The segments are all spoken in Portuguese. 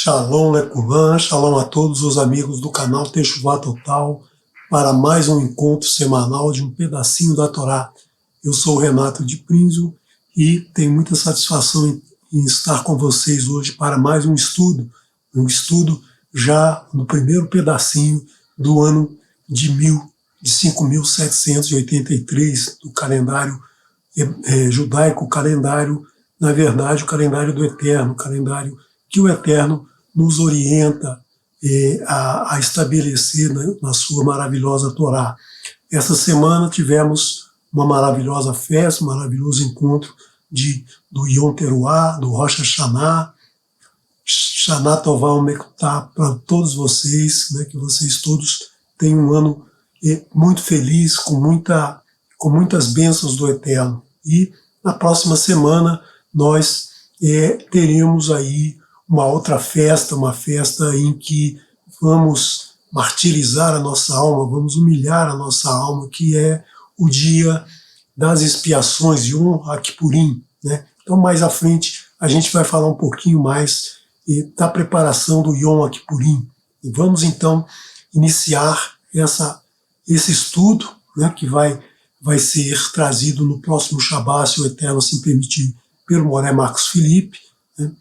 Shalom Leculan, shalom a todos os amigos do canal Techuvá Total para mais um encontro semanal de um pedacinho da Torá. Eu sou o Renato de Prinzo e tenho muita satisfação em estar com vocês hoje para mais um estudo já no primeiro pedacinho do ano de 5.783 do calendário judaico, calendário, na verdade, o calendário do Eterno, o calendário que o Eterno nos orienta a estabelecer, né, na sua maravilhosa Torá. Essa semana tivemos uma maravilhosa festa, um maravilhoso encontro do Yom Teruah, do Rosh Hashanah, Shana Tová Umekutá, para todos vocês, né, que vocês todos tenham um ano muito feliz, com muitas bênçãos do Eterno. E na próxima semana nós teremos aí uma outra festa, uma festa em que vamos martirizar a nossa alma, vamos humilhar a nossa alma, que é o dia das expiações, Yom HaKippurim, né? Então, mais à frente, a gente vai falar um pouquinho mais da preparação do Yom HaKippurim. E vamos, então, iniciar esse estudo, né, que vai ser trazido no próximo Shabbat, se o Eterno assim permitir, pelo Moré Marcos Felipe, né?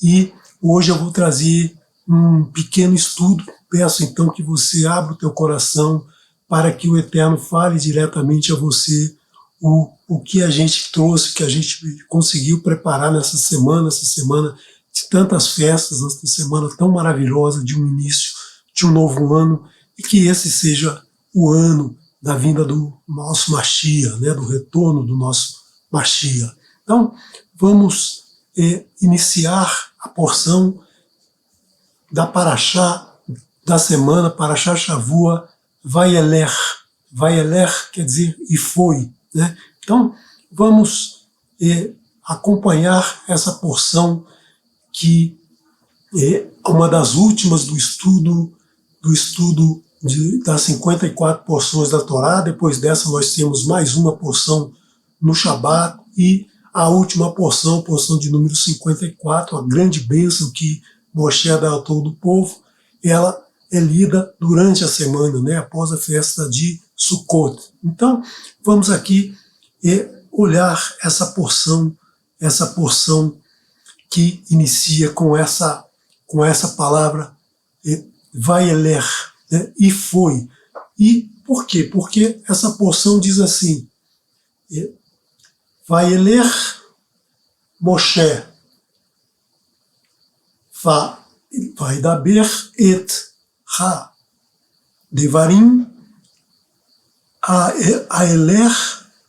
E hoje eu vou trazer um pequeno estudo. Peço então que você abra o teu coração para que o Eterno fale diretamente a você o que a gente trouxe, que a gente conseguiu preparar nessa semana de tantas festas, nessa semana tão maravilhosa de um início de um novo ano, e que esse seja o ano da vinda do nosso Mashiach, né, do retorno do nosso Mashiach. Então, vamos iniciar a porção da Parashá da semana, Parashá Shavua, Vayeler. Vayeler quer dizer e foi, né? Então, vamos acompanhar essa porção que é uma das últimas do estudo das 54 porções da Torá. Depois dessa nós temos mais uma porção no Shabat e a última porção, porção de número 54, a grande bênção que Moshe dá a todo o povo, ela é lida durante a semana, né, após a festa de Sukkot. Então, vamos aqui olhar essa porção que inicia com essa palavra Vayeler, né, e foi. E por quê? Porque essa porção diz assim, Vayeler Moshe Vaidaber et ha devarim aeler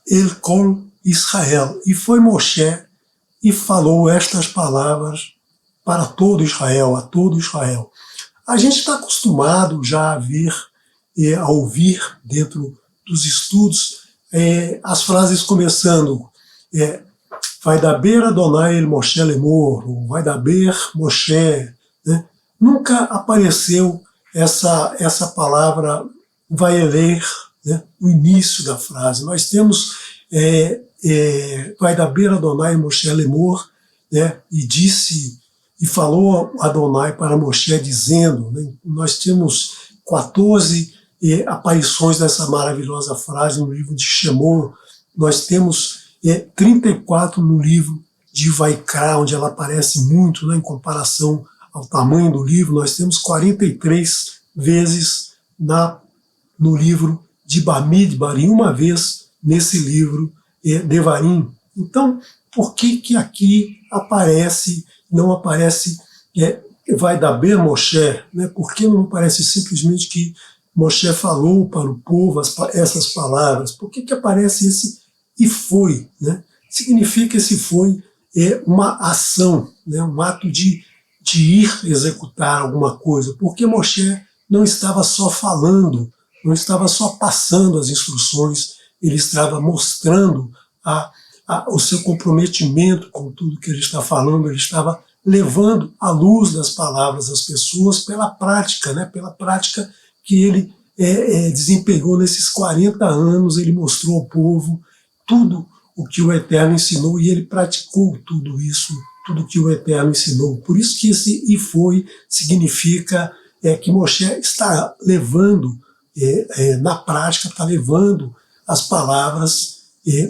el kol Israel. E foi Moshe e falou estas palavras para todo Israel, a todo Israel. A gente está acostumado já a ver, a ouvir dentro dos estudos as frases começando Vaidaber Adonai el Moshe lemor, ou Vaidaber Moshe, né? Nunca apareceu essa palavra Vayeler, né, no início da frase. Nós temos Vaidaber Adonai Moshe lemor, né, e falou Adonai para Moshe dizendo, né, nós temos 14 aparições dessa maravilhosa frase no livro de Shemot, nós temos 34 no livro de Vaikra, onde ela aparece muito, né, em comparação ao tamanho do livro. Nós temos 43 vezes no livro de Bamidbar, e uma vez nesse livro Devarim. Então, por que aqui não aparece Vaidaber Moshe, né? Por que não aparece simplesmente que Moshe falou para o povo essas palavras? Por que aparece esse e foi, né? Significa esse foi uma ação, né? Um ato de ir executar alguma coisa, porque Moshe não estava só falando, não estava só passando as instruções, ele estava mostrando o seu comprometimento com tudo que ele está falando, ele estava levando a luz das palavras às pessoas pela prática, né? Pela prática que ele desempenhou nesses 40 anos, ele mostrou ao povo tudo o que o Eterno ensinou e ele praticou tudo isso tudo que o Eterno ensinou. Por isso que esse "e foi" significa que Moshe está levando, na prática, está levando as palavras,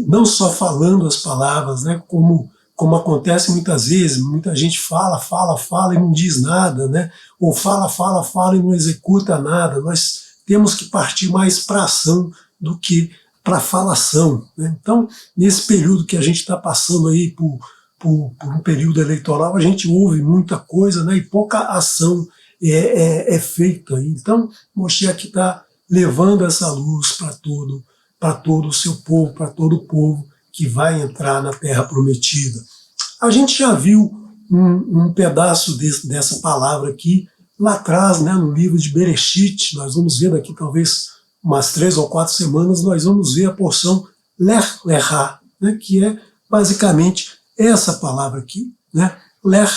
não só falando as palavras, né, como acontece muitas vezes, muita gente fala e não diz nada, né, ou fala e não executa nada. Nós temos que partir mais para a ação do que para a falação, né? Então, nesse período que a gente está passando aí por um período eleitoral, a gente ouve muita coisa, né, e pouca ação é feita. Então, Moshe aqui está levando essa luz para todo o seu povo, para todo o povo que vai entrar na Terra Prometida. A gente já viu um pedaço dessa palavra aqui lá atrás, né, no livro de Bereshit. Nós vamos ver daqui talvez umas 3 ou 4 semanas, nós vamos ver a porção Lech Lechá, né, que é basicamente essa palavra aqui, né? Lech,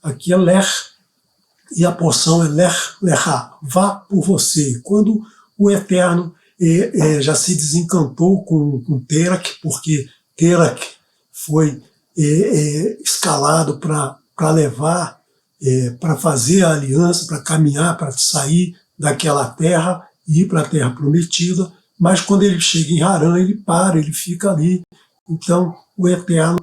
aqui é Lech, e a porção é Lech Lechá, vá por você. Quando o Eterno já se desencantou com Terak, porque Terak foi escalado para levar, para fazer a aliança, para caminhar, para sair daquela terra e ir para a Terra Prometida, mas quando ele chega em Harã, ele para, ele fica ali. Então o Eterno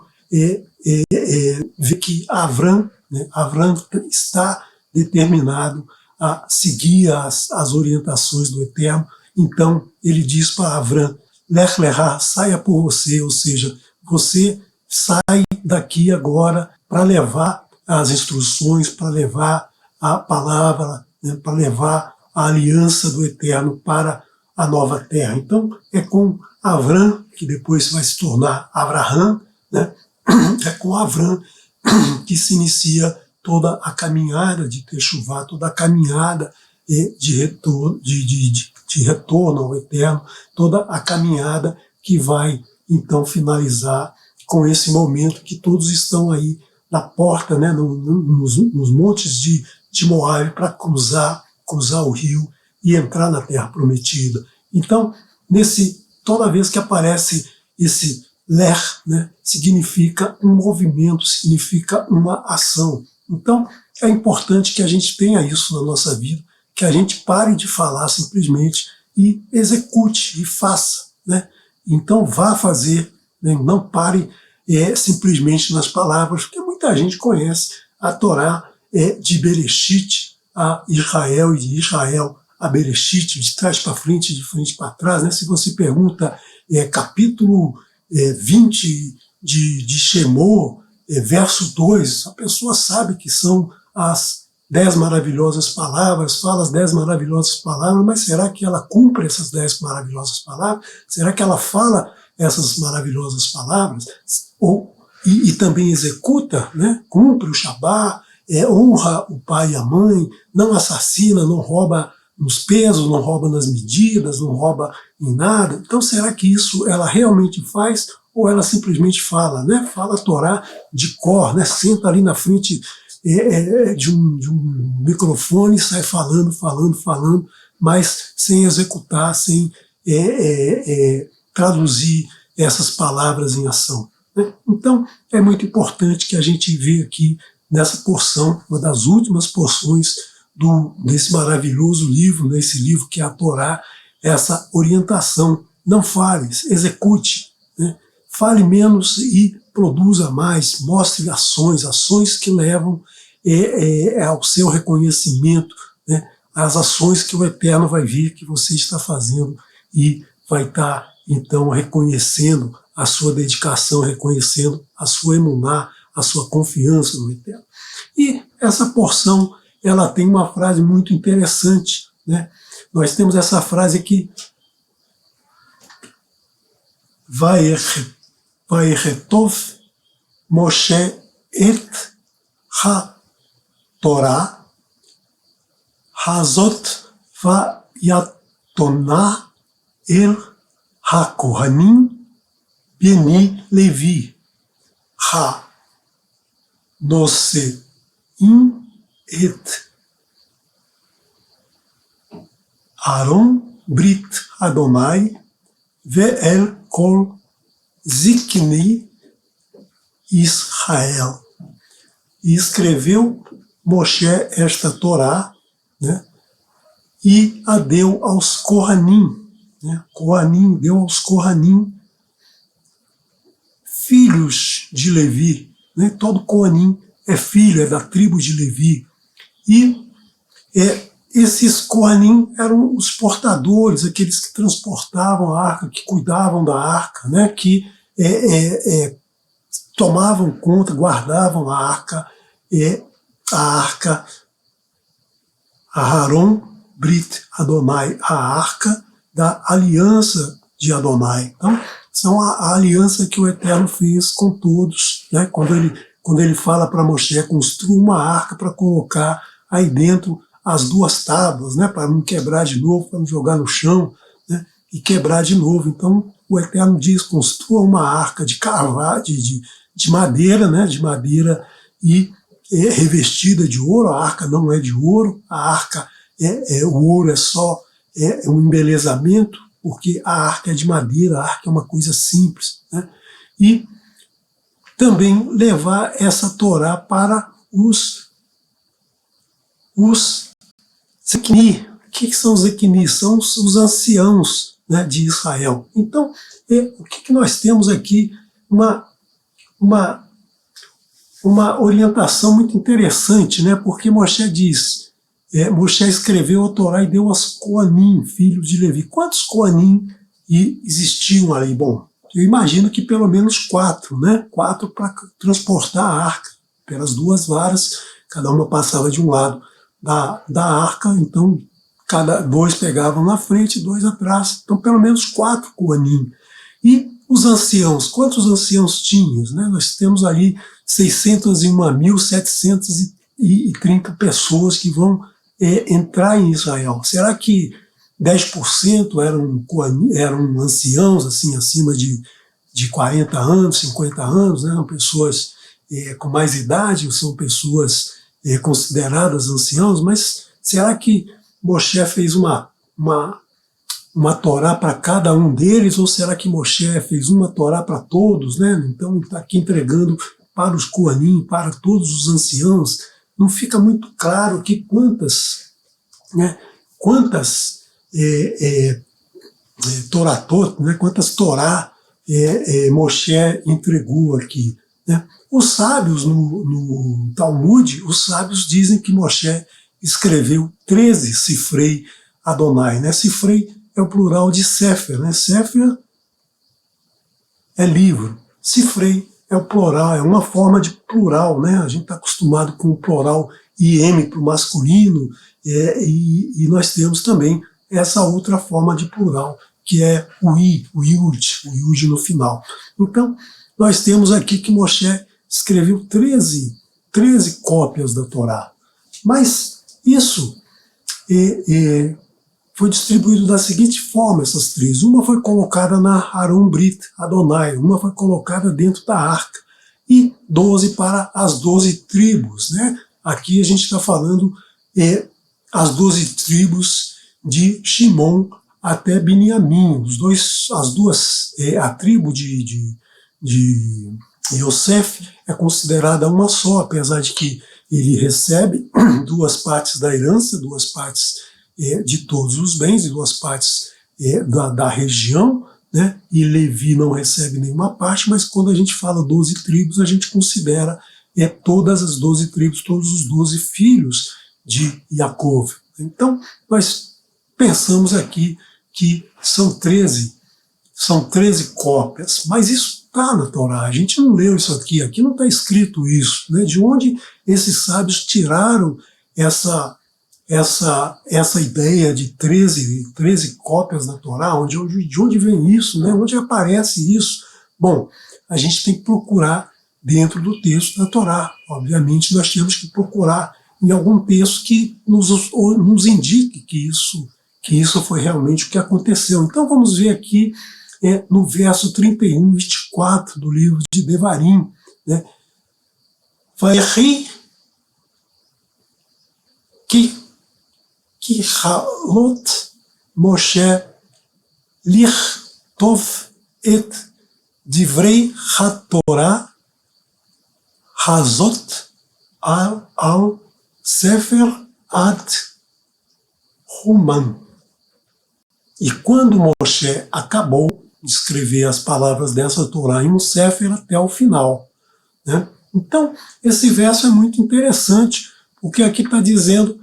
vê que Avram, né, Avram está determinado a seguir as orientações do Eterno. Então ele diz para Avram, Lech Lechá, saia por você, ou seja, você sai daqui agora para levar as instruções, para levar a palavra, né, para levar a aliança do Eterno para a nova terra. Então é com Avram, que depois vai se tornar Abraham, né? É com Avram que se inicia toda a caminhada de Teshuvá, toda a caminhada de retorno ao Eterno, toda a caminhada que vai então finalizar com esse momento que todos estão aí na porta, né, nos montes de Moabe, para cruzar o rio e entrar na Terra Prometida. Então, toda vez que aparece esse Lech, né, significa um movimento, significa uma ação. Então, é importante que a gente tenha isso na nossa vida, que a gente pare de falar simplesmente e execute e faça, né? Então, vá fazer, né? Não pare simplesmente nas palavras, porque muita gente conhece a Torá de Bereshit a Israel e de Israel a Bereshit, de trás para frente, de frente para trás, né? Se você pergunta capítulo 20 de Shemor, verso 2, a pessoa sabe que são as 10 maravilhosas palavras, fala as 10 maravilhosas palavras, mas será que ela cumpre essas 10 maravilhosas palavras? Será que ela fala essas maravilhosas palavras? E também executa, né? Cumpre o Shabá, honra o pai e a mãe, não assassina, não rouba nos pesos, não rouba nas medidas, não rouba em nada. Então será que isso ela realmente faz ou ela simplesmente fala, né? Fala a Torá de cor, né? Senta ali na frente de um microfone e sai falando, mas sem executar, sem traduzir essas palavras em ação, né? Então é muito importante que a gente veja aqui nessa porção, uma das últimas porções desse maravilhoso livro, nesse livro que é a Torá, essa orientação. Não fale, execute, né? Fale menos e produza mais, mostre ações que levam ao seu reconhecimento, né? As ações que o Eterno vai ver que você está fazendo e vai estar, então, reconhecendo a sua dedicação, reconhecendo a sua emuná, a sua confiança no Eterno. E essa porção, ela tem uma frase muito interessante, né? Nós temos essa frase aqui, Vayeretov Moshe et ha-Torah hazot vayatona el ha-Kohanim beni Levi ha-Noseim et Aaron Brit Adonai ve'el kol zikni Israel. e escreveu Moshe esta Torá, né, e a deu aos Kohanim, né, Kohanim, deu aos Kohanim, filhos de Levi, né, todo Kohanim é filho, é da tribo de Levi, e esses Kohanim eram os portadores, aqueles que transportavam a arca, que cuidavam da arca, né, que tomavam conta, guardavam a arca, a Haron Brit Adonai, a arca da aliança de Adonai. Então, são a aliança que o Eterno fez com todos, né, quando ele fala para Moshe, construa uma arca para colocar aí dentro as duas tábuas, né, para não quebrar de novo, para não jogar no chão, né, e quebrar de novo. Então, o Eterno diz, construa uma arca de carvalho, de madeira, né, de madeira e revestida de ouro. A arca não é de ouro, a arca o ouro é só um embelezamento, porque a arca é de madeira, a arca é uma coisa simples, né, e também levar essa Torá para os Zekni. O que são os Zekni? São os anciãos, né, de Israel. Então, o que nós temos aqui? Uma orientação muito interessante, né, porque Moshe diz, Moshe escreveu a Torá e deu aos Kohanim, filhos de Levi. Quantos Kohanim existiam ali? Bom, eu imagino que pelo menos 4, né? 4 para transportar a arca, pelas 2 varas, cada uma passava de um lado da arca, então 2 pegavam na frente, 2 atrás, então pelo menos 4 Kohanim. E os anciãos, quantos anciãos tinham, né? Nós temos ali 601.730 pessoas que vão entrar em Israel. Será que 10% eram anciãos, assim, acima de 40 anos, 50 anos, né? São pessoas com mais idade, são pessoas consideradas anciãos, mas será que Moshe fez uma Torá para cada um deles, ou será que Moshe fez uma Torá para todos, né? Então ele está aqui entregando para os Kohanim, para todos os anciãos. Não fica muito claro que quantas Toratot, né, quantas Torá Moshe entregou aqui, né? Os sábios no Talmud, os sábios dizem que Moshe escreveu 13 Sifrei Adonai, né? Sifrei é o plural de Sefer, né? Sefer é livro, Sifrei é o plural, é uma forma de plural, né? A gente está acostumado com o plural IM para o masculino, e nós temos também essa outra forma de plural, que é o Yud no final. Então, nós temos aqui que Moshe escreveu 13 cópias da Torá. Mas isso foi distribuído da seguinte forma, essas 13. Uma foi colocada na Haron Brit Adonai, uma foi colocada dentro da arca, e 12 para as 12 tribos, né? Aqui a gente está falando as 12 tribos de Shimon até Biniamim. A tribo de Yosef é considerada uma só, apesar de que ele recebe 2 partes da herança, 2 partes de todos os bens, e 2 partes da região, né? E Levi não recebe nenhuma parte, mas quando a gente fala 12 tribos, a gente considera todas as 12 tribos, todos os 12 filhos de Yaakov. Então, nós pensamos aqui que são 13 cópias, mas isso está na Torá, a gente não leu isso aqui não está escrito isso, né? De onde esses sábios tiraram essa ideia de 13 cópias da Torá, de onde vem isso, né? Onde aparece isso? Bom, a gente tem que procurar dentro do texto da Torá. Obviamente, nós temos que procurar em algum texto que nos indique que isso foi realmente o que aconteceu. Então vamos ver aqui no verso 31, 24 do livro de Devarim, né? Vayechi ki halot Moshe lichtov et divrei haTorah hazot al Sefer ad-Human. E quando Moshe acabou de escrever as palavras dessa Torá em um Sefer até o final, né? Então, esse verso é muito interessante, porque aqui está dizendo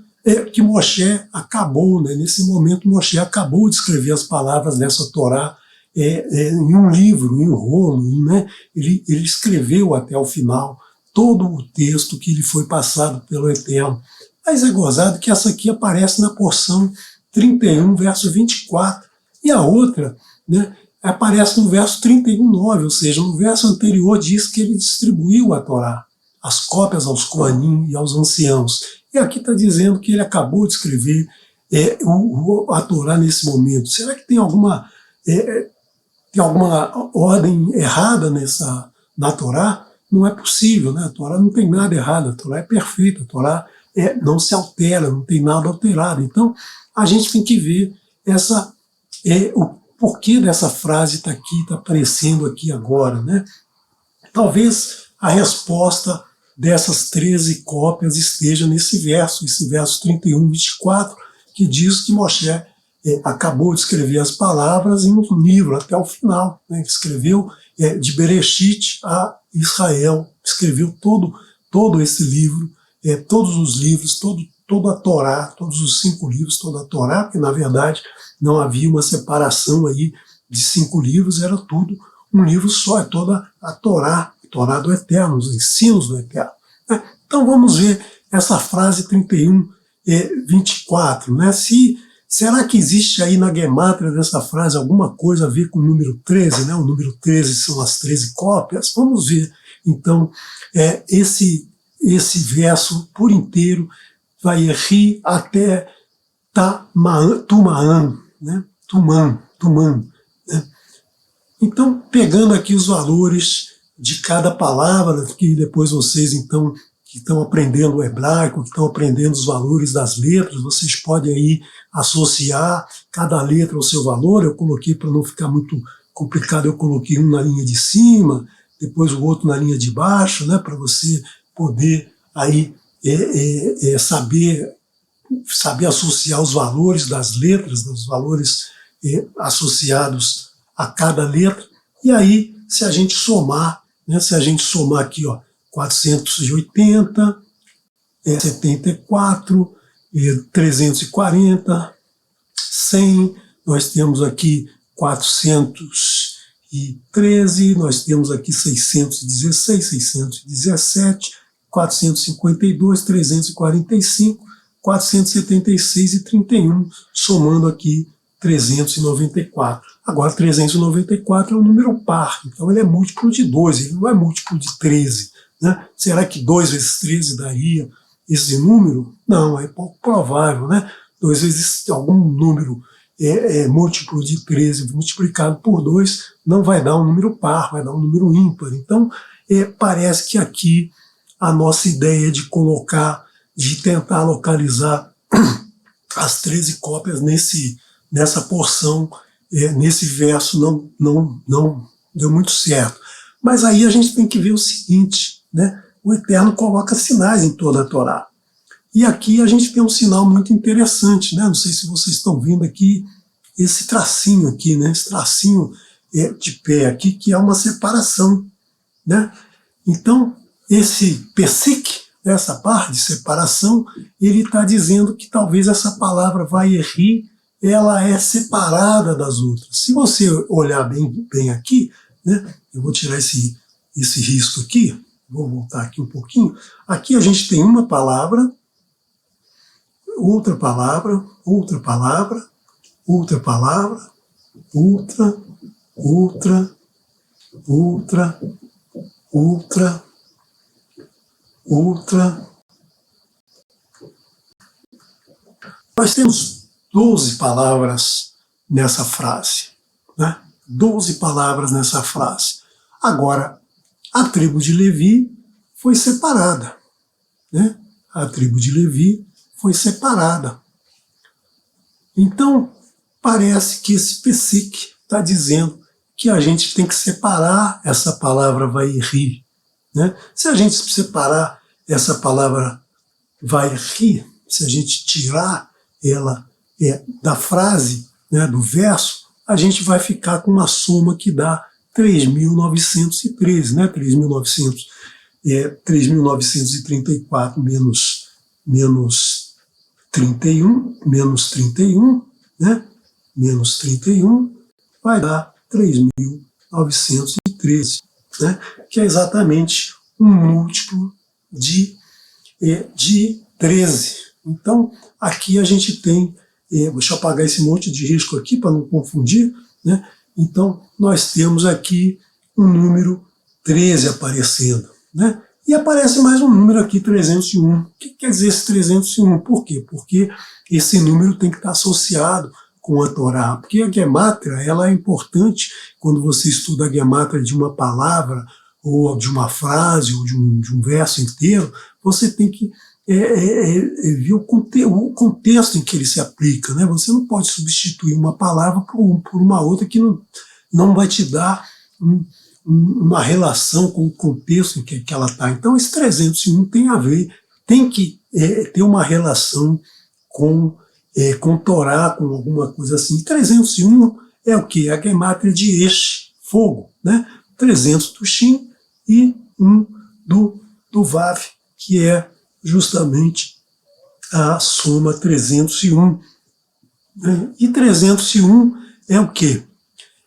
que Moshe acabou, né? Nesse momento Moshe acabou de escrever as palavras dessa Torá em um livro, em um rolo, né? Ele escreveu até o final todo o texto que lhe foi passado pelo Eterno. Mas é gozado que essa aqui aparece na porção 31, verso 24, e a outra, né, aparece no verso 31:9, ou seja, no verso anterior diz que ele distribuiu a Torá, as cópias aos Kohanim e aos anciãos. E aqui está dizendo que ele acabou de escrever a Torá nesse momento. Será que tem alguma ordem errada na Torá? Não é possível, né? A Torá não tem nada errado, a Torá é perfeita, a Torá não se altera, não tem nada alterado. Então, a gente tem que ver o porquê dessa frase está aqui, está aparecendo aqui agora, né? Talvez a resposta dessas 13 cópias esteja nesse verso, esse verso 31, 24, que diz que Moshe acabou de escrever as palavras em um livro até o final, né? Escreveu de Bereshit a Israel, escreveu todo esse livro, todos os livros, toda a Torá, todos os 5 livros, toda a Torá, porque na verdade não havia uma separação aí de 5 livros, era tudo um livro só, é toda a Torá do Eterno, os ensinos do Eterno. Então vamos ver essa frase 31, 24, né? Será que existe aí na gemátria dessa frase alguma coisa a ver com o número 13, né? O número 13 são as 13 cópias? Vamos ver, então, esse verso por inteiro, vai rir até Tumaan, né? Tuman, né? Então, pegando aqui os valores de cada palavra, que depois vocês, então, que estão aprendendo o hebraico, que estão aprendendo os valores das letras, vocês podem aí associar cada letra ao seu valor. Eu coloquei, para não ficar muito complicado, eu coloquei um na linha de cima, depois o outro na linha de baixo, né, para você poder aí saber associar os valores das letras, os valores associados a cada letra. E aí, se a gente somar, né, se a gente somar aqui, ó, 480, 74, 340, 100, nós temos aqui 413, nós temos aqui 616, 617, 452, 345, 476 e 31, somando aqui 394. Agora, 394 é um número par, então ele é múltiplo de 2, ele não é múltiplo de 13. Né? Será que 2 vezes 13 daria esse número? Não, é pouco provável. Né? 2 vezes algum número múltiplo de 13 multiplicado por 2 não vai dar um número par, vai dar um número ímpar. Então, parece que aqui a nossa ideia de tentar localizar as 13 cópias nessa porção, nesse verso, não deu muito certo. Mas aí a gente tem que ver o seguinte, né? O Eterno coloca sinais em toda a Torá. E aqui a gente tem um sinal muito interessante, né? Não sei se vocês estão vendo aqui esse tracinho aqui, né? Esse tracinho de pé aqui, que é uma separação, né? Então, esse pesik, essa parte de separação, ele está dizendo que talvez essa palavra vaieri, ela é separada das outras. Se você olhar bem aqui, né? Eu vou tirar esse risco aqui, vou voltar aqui um pouquinho. Aqui a gente tem uma palavra, outra palavra, outra palavra, outra palavra, outra, outra, outra, outra, outra. Nós temos 12 palavras nessa frase, né? 12 palavras nessa frase. Agora, a tribo de Levi foi separada, né? A tribo de Levi foi separada. Então, parece que esse pesik está dizendo que a gente tem que separar essa palavra vaieri, né? Se a gente separar essa palavra vai rir, se a gente tirar ela da frase, né, do verso, a gente vai ficar com uma soma que dá 3.913, né? 3.934 menos 31, né? Menos 31 vai dar 3.913, né? Que é exatamente um múltiplo de 13. Então, aqui a gente tem, deixa eu apagar esse monte de risco aqui para não confundir, né? Então, nós temos aqui um número 13 aparecendo, né? E aparece mais um número aqui, 301. O que quer dizer esse 301? Por quê? Porque esse número tem que estar associado com a Torá, porque a gemátria ela é importante quando você estuda a gemátria de uma palavra, ou de uma frase, ou de um verso inteiro, você tem que ver o contexto em que ele se aplica, né? Você não pode substituir uma palavra por uma outra que não vai te dar uma relação com o contexto em que ela está. Então, esse 301 tem a ver, tem que ter uma relação com Torá, com alguma coisa assim. 301 é o quê? A gemátria de Esh, fogo, né? 300 do Shin e 1 do Vav, que é justamente a soma 301. E 301 é o quê?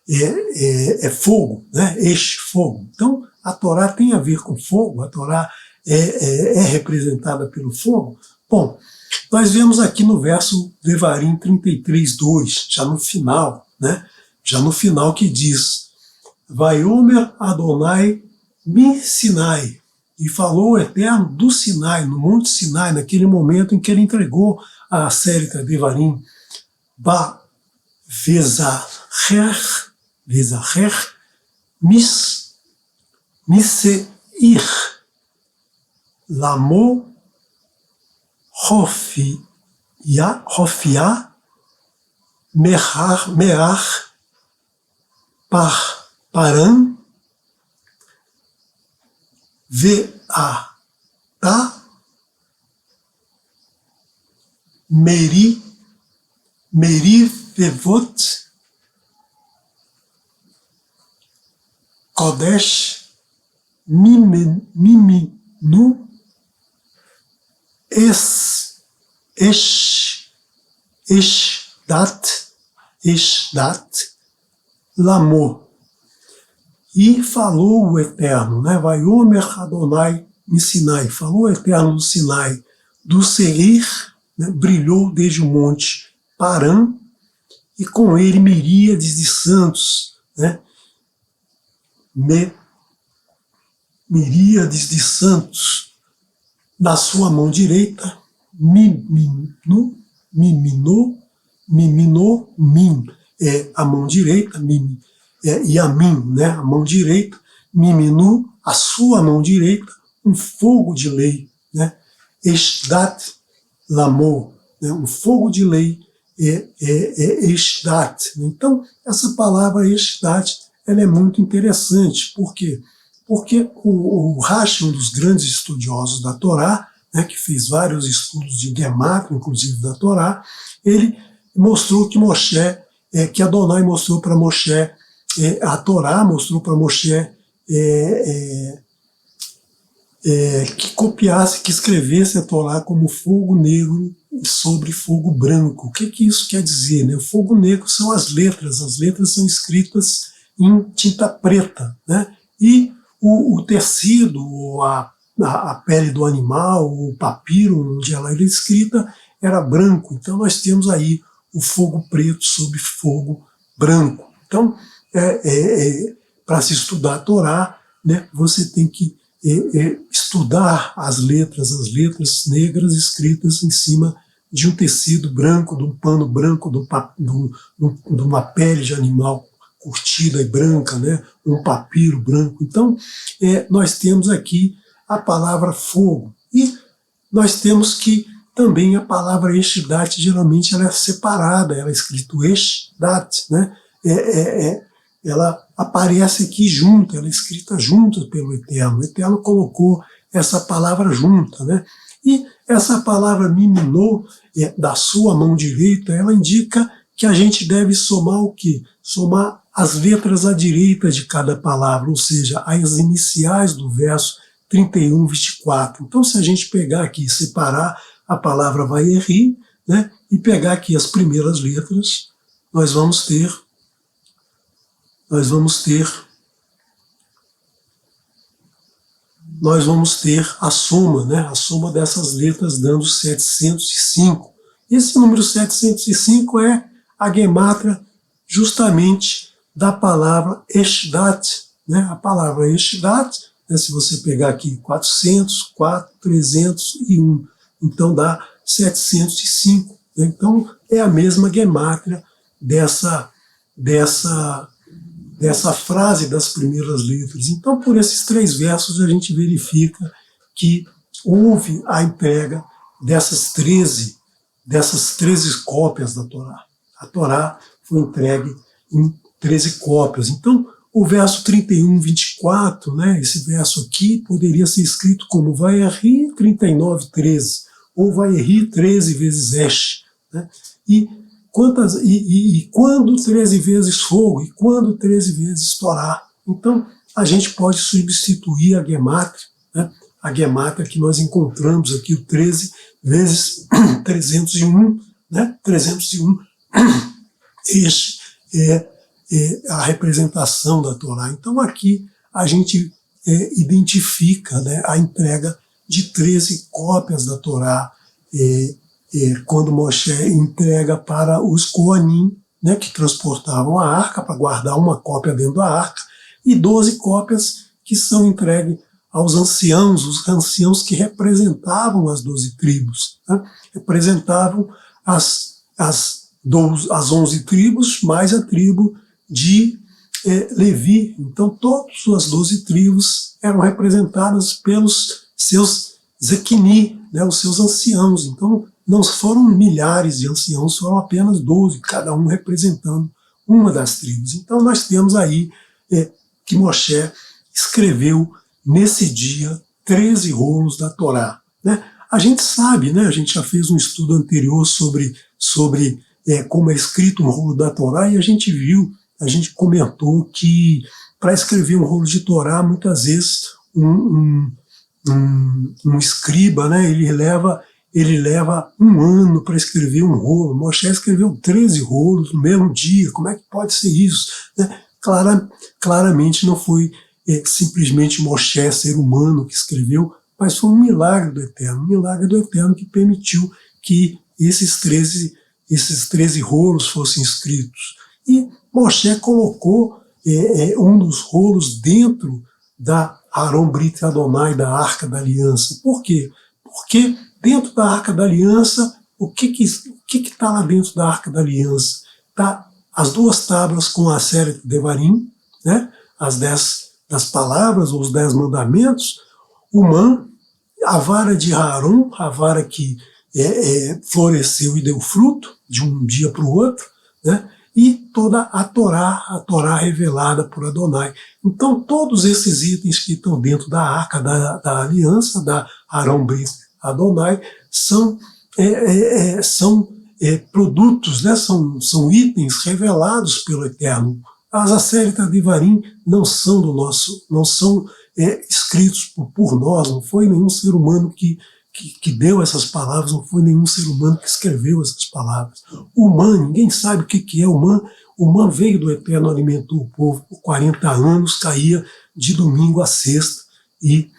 É fogo, né? Esh, fogo. Então, a Torá tem a ver com fogo, a Torá é representada pelo fogo. Bom, nós vemos aqui no verso Devarim 33:2, já no final, né? Já no final que diz: Vaiomer Adonai mi Sinai. E falou o Eterno do Sinai, no Monte Sinai, naquele momento em que ele entregou a Sérita Devarim. Ba Vezacher Miseir Lamo Hofia Meach Paran Ve'ata Merivevot Kodesh Miminu Eshdat Lamo. E falou o Eterno, né? Vaiomer Adonai mi Sinai. Falou o Eterno do Sinai, do Seir, né? Brilhou desde o monte Paran, e com ele miríades de santos, né? Miríades de santos. Na sua mão direita, Mim é a mão direita, Yamin, né, a mão direita, Miminu, a sua mão direita, um fogo de lei, né, Eshdat Lamo, né, um fogo de lei Eshdat. Então, essa palavra Eshdat, ela é muito interessante, por quê? Porque o Rashi, um dos grandes estudiosos da Torá, né, que fez vários estudos de gemátria, inclusive da Torá, ele mostrou que que Adonai mostrou para Moshe, a Torá mostrou para Moshe que copiasse, que escrevesse a Torá como fogo negro sobre fogo branco. O que isso quer dizer, né? O fogo negro são as letras são escritas em tinta preta, né? E o tecido, a pele do animal, o papiro onde ela era escrita, era branco. Então nós temos aí o fogo preto sobre fogo branco. Então, para se estudar a Torá, né, você tem que estudar as letras negras escritas em cima de um tecido branco, de um pano branco, de uma pele de animal curtida e branca, né, um papiro branco. Então, nós temos aqui a palavra fogo. E nós temos que também a palavra Eshdat, geralmente ela é separada, ela é escrito Eshdat, né? Ela aparece aqui junto, ela é escrita junto pelo Eterno. O Eterno colocou essa palavra junta, né? E essa palavra miminou, da sua mão direita, ela indica que a gente deve somar o quê? Somar as letras à direita de cada palavra, ou seja, as iniciais do verso 31, 24. Então, se a gente pegar aqui e separar a palavra Vayeri, né, e pegar aqui as primeiras letras, nós vamos ter a soma, né, a soma dessas letras dando 705. Esse número 705 é a gemátria justamente da palavra Eshdat, né? A palavra Eshdat, né, se você pegar aqui 400, 4, 301, então dá 705. Né? Então é a mesma gemátria dessa frase das primeiras letras. Então, por esses 3 versos, a gente verifica que houve a entrega dessas 13 cópias da Torá. A Torá foi entregue em 13 cópias. Então, o verso 31, 24, né, esse verso aqui, poderia ser escrito como Vayeri 39, 13, ou Vayeri 13 vezes Esh. Né? E quando 13 vezes fogo, e quando 13 vezes Torá. Então, a gente pode substituir a gemátria, né? A gemátria que nós encontramos aqui, o 13 vezes 301, né? 301, este é a representação da Torá. Então, aqui a gente identifica, né, a entrega de 13 cópias da Torá, quando Moshe entrega para os Koanim, né, que transportavam a arca, para guardar uma cópia dentro da arca, e 12 cópias que são entregues aos anciãos, os anciãos que representavam as 12 tribos, né, representavam as 11 tribos, mais a tribo de Levi. Então, todas as 12 tribos eram representadas pelos seus Zekini, né, os seus anciãos. Então, não foram milhares de anciãos, foram apenas 12, cada um representando uma das tribos. Então, nós temos aí que Moshe escreveu nesse dia 13 rolos da Torá. Né? A gente sabe, né, a gente já fez um estudo anterior sobre como é escrito um rolo da Torá, e a gente comentou que para escrever um rolo de Torá, muitas vezes um escriba, né, ele leva um ano para escrever um rolo. Moshe escreveu 13 rolos no mesmo dia. Como é que pode ser isso? Né? Claramente não foi simplesmente Moshe, ser humano, que escreveu, mas foi um milagre do Eterno que permitiu que esses 13 rolos fossem escritos. E Moshe colocou um dos rolos dentro da Aron Brit Adonai, da Arca da Aliança. Por quê? Porque dentro da Arca da Aliança, o que está lá dentro da Arca da Aliança? Está as 2 tábuas com a Aseret Devarim, né? As 10 das palavras, ou os 10 mandamentos, o Man, a vara de Aaron, a vara que floresceu e deu fruto de um dia para o outro, né? E toda a Torá revelada por Adonai. Então, todos esses itens que estão dentro da Arca da Aliança, da Aron Brit Adonai, são produtos, né? São itens revelados pelo Eterno. As Aseret Devarim não são escritos por nós, não foi nenhum ser humano que deu essas palavras, não foi nenhum ser humano que escreveu essas palavras. O Man, ninguém sabe o que é o Man. O Man veio do Eterno, alimentou o povo por 40 anos, caía de domingo a sexta, e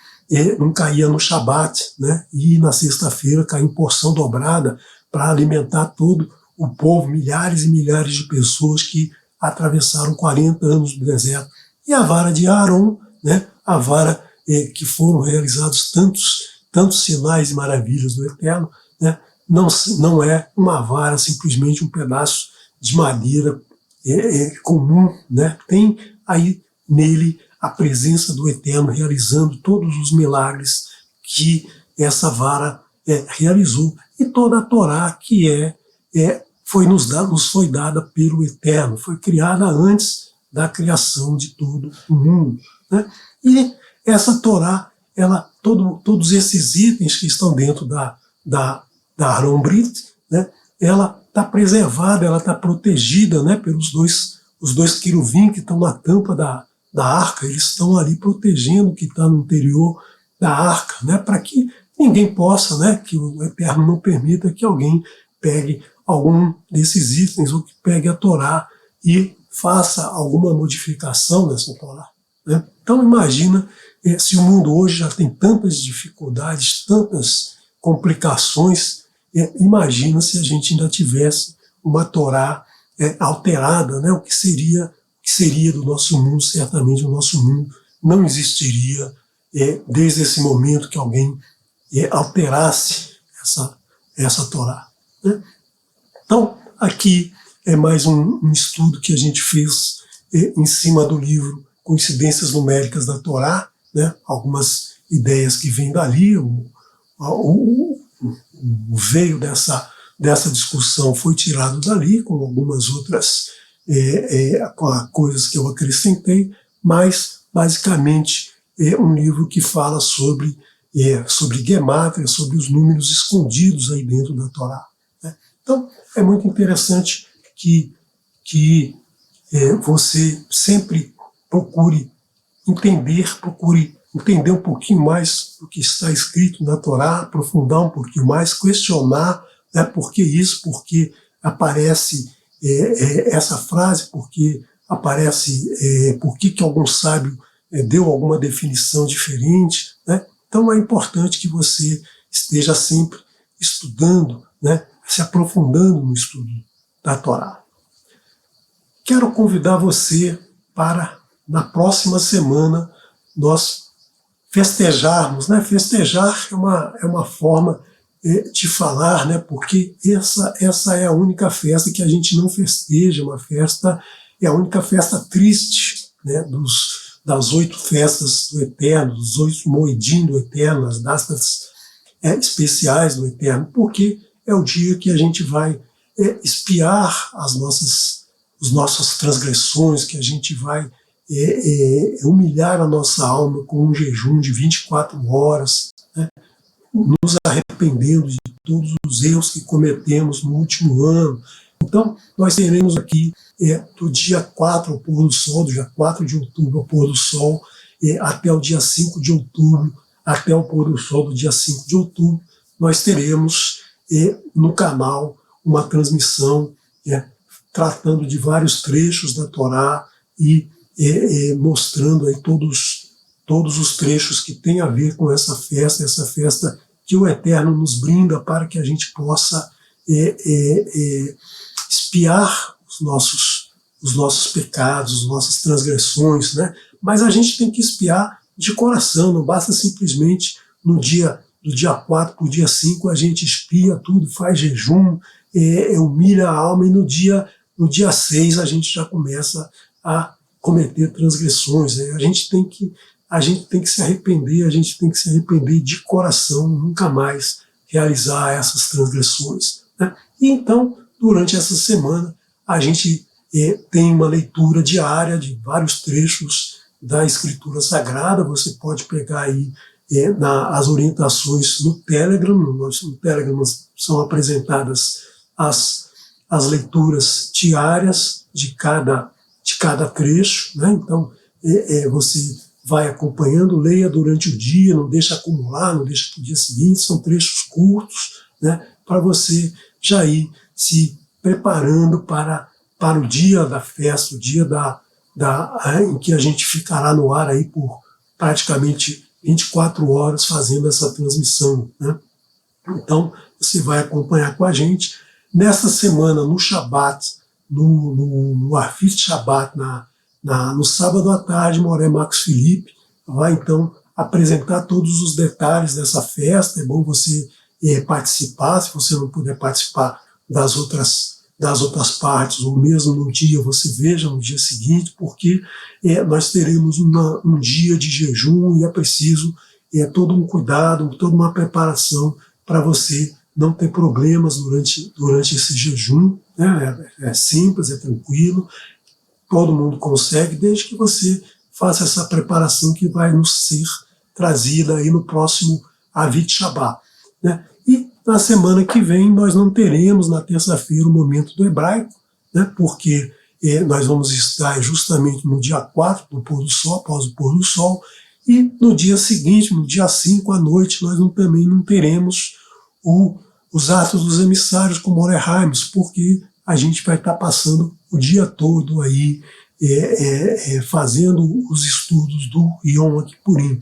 não caía no Shabat, né? E na sexta-feira caía em porção dobrada para alimentar todo o povo, milhares e milhares de pessoas que atravessaram 40 anos do deserto. E a vara de Aaron, né? A vara que foram realizados tantos sinais e maravilhas do Eterno, né? Não é uma vara, simplesmente um pedaço de madeira comum, né? Tem aí nele a presença do Eterno realizando todos os milagres que essa vara realizou. E toda a Torá que nos foi dada pelo Eterno, foi criada antes da criação de todo o mundo. Né? E essa Torá, ela todos esses itens que estão dentro da Aron Brit, né, ela está preservada, ela está protegida, né, pelos os dois querubim que estão na tampa da arca, eles estão ali protegendo o que está no interior da arca, né, para que ninguém possa, né, que o Eterno não permita que alguém pegue algum desses itens ou que pegue a Torá e faça alguma modificação nessa Torá, né? Então imagina se o mundo hoje já tem tantas dificuldades, tantas complicações, imagina se a gente ainda tivesse uma Torá alterada, né? O que seria do nosso mundo? Certamente o nosso mundo não existiria desde esse momento que alguém alterasse essa Torá, né? Então, aqui é mais um estudo que a gente fez em cima do livro Coincidências Numéricas da Torá, né? Algumas ideias que vêm dali, o veio dessa discussão foi tirado dali, com algumas outras coisas que eu acrescentei, mas basicamente é um livro que fala sobre Gemátria, sobre os números escondidos aí dentro da Torá, né? Então, é muito interessante que você sempre procure entender um pouquinho mais do que está escrito na Torá, aprofundar um pouquinho mais, questionar, né, por que isso, por que aparece essa frase, por que algum sábio deu alguma definição diferente, né? Então é importante que você esteja sempre estudando, né, se aprofundando no estudo da Torá. Quero convidar você para, na próxima semana, nós festejarmos, né? Festejar é uma forma de falar, né? Porque essa é a única festa que a gente não festeja, é a única festa triste, né? Das 8 festas do Eterno, dos 8 Moedim do Eterno, as datas especiais do Eterno, porque é o dia que a gente vai expiar as nossas transgressões, que a gente vai humilhar a nossa alma com um jejum de 24 horas, né, nos arrependendo de todos os erros que cometemos no último ano. Então, nós teremos aqui do dia 4 ao pôr do sol, do dia 4 de outubro ao pôr do sol, até o dia 5 de outubro, até o pôr do sol do dia 5 de outubro, nós teremos no canal uma transmissão tratando de vários trechos da Torá e mostrando aí todos os trechos que têm a ver com essa festa que o Eterno nos brinda para que a gente possa expiar os nossos pecados, as nossas transgressões, né? Mas a gente tem que expiar de coração, não basta simplesmente do dia 4 para o dia 5 a gente expia tudo, faz jejum, humilha a alma, e no dia 6 a gente já começa a cometer transgressões, né? A gente tem que se arrepender, de coração, nunca mais realizar essas transgressões, né? E então, durante essa semana, a gente tem uma leitura diária de vários trechos da Escritura Sagrada. Você pode pegar aí as orientações no Telegram. No Telegram são apresentadas as leituras diárias de cada trecho, né? Então, você vai acompanhando, leia durante o dia, não deixa acumular, não deixa para o dia seguinte, são trechos curtos, né? Para você já ir se preparando para o dia da festa, o dia em que a gente ficará no ar aí por praticamente 24 horas fazendo essa transmissão, né? Então, você vai acompanhar com a gente. Nesta semana, no Shabat, no Arfit Shabat, no sábado à tarde, Moré Marcos Felipe vai então apresentar todos os detalhes dessa festa. É bom você participar, se você não puder participar das outras partes, ou mesmo no dia, você veja no dia seguinte, porque nós teremos um dia de jejum e é preciso todo um cuidado, toda uma preparação para você não ter problemas durante esse jejum, né? É simples, é tranquilo, todo mundo consegue, desde que você faça essa preparação que vai nos ser trazida aí no próximo Avit Shabbat, né? E na semana que vem nós não teremos na terça-feira o momento do hebraico, né? Porque nós vamos estar justamente no dia 4 do pôr do sol, após o pôr do sol, e no dia seguinte, no dia 5 à noite, nós também não teremos os atos dos emissários com Moreheims, porque a gente vai estar passando o dia todo aí fazendo os estudos do Yom Kippurim.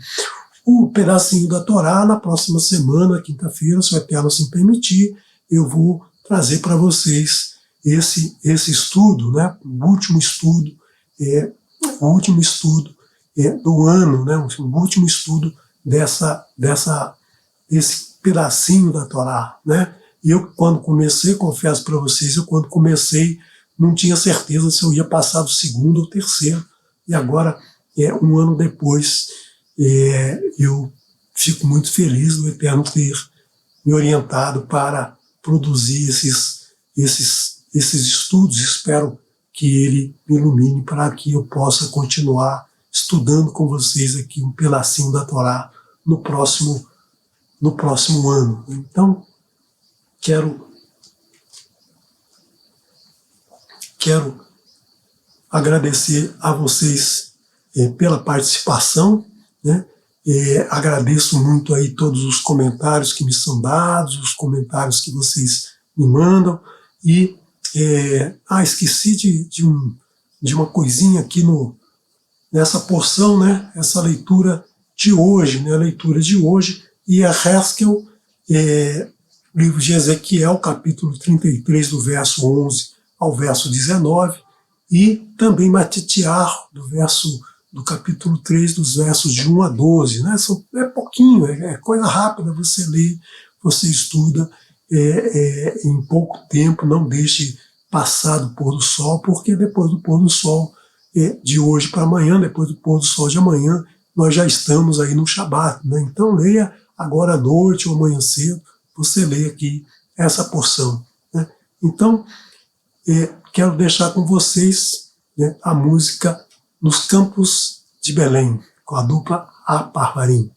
O pedacinho da Torá, na próxima semana, quinta-feira, se o Eterno assim permitir, eu vou trazer para vocês esse estudo, né, o último estudo do ano, né, o último estudo desse pedacinho da Torá, né? E eu, quando comecei, confesso para vocês, quando comecei, não tinha certeza se eu ia passar do segundo ou terceiro, e agora, um ano depois, eu fico muito feliz do Eterno ter me orientado para produzir esses estudos. Espero que Ele me ilumine para que eu possa continuar estudando com vocês aqui um pedacinho da Torá no próximo ano. Então, quero agradecer a vocês pela participação, né? Agradeço muito aí todos os comentários que me são dados, os comentários que vocês me mandam, e esqueci de uma coisinha aqui nessa porção, né? Essa leitura de hoje, né? A leitura de hoje, e a Haskell, livro de Ezequiel, capítulo 33, do verso 11 ao verso 19, e também Matitiar, do capítulo 3, dos versos de 1 a 12. Né? É pouquinho, é coisa rápida, você lê, você estuda em pouco tempo, não deixe passar do pôr do sol, porque depois do pôr do sol de hoje para amanhã, depois do pôr do sol de amanhã, nós já estamos aí no Shabat, né? Então leia agora à noite ou amanhã cedo, você lê aqui essa porção, né? Então, quero deixar com vocês, né, a música Nos Campos de Belém, com a dupla A Parvarim.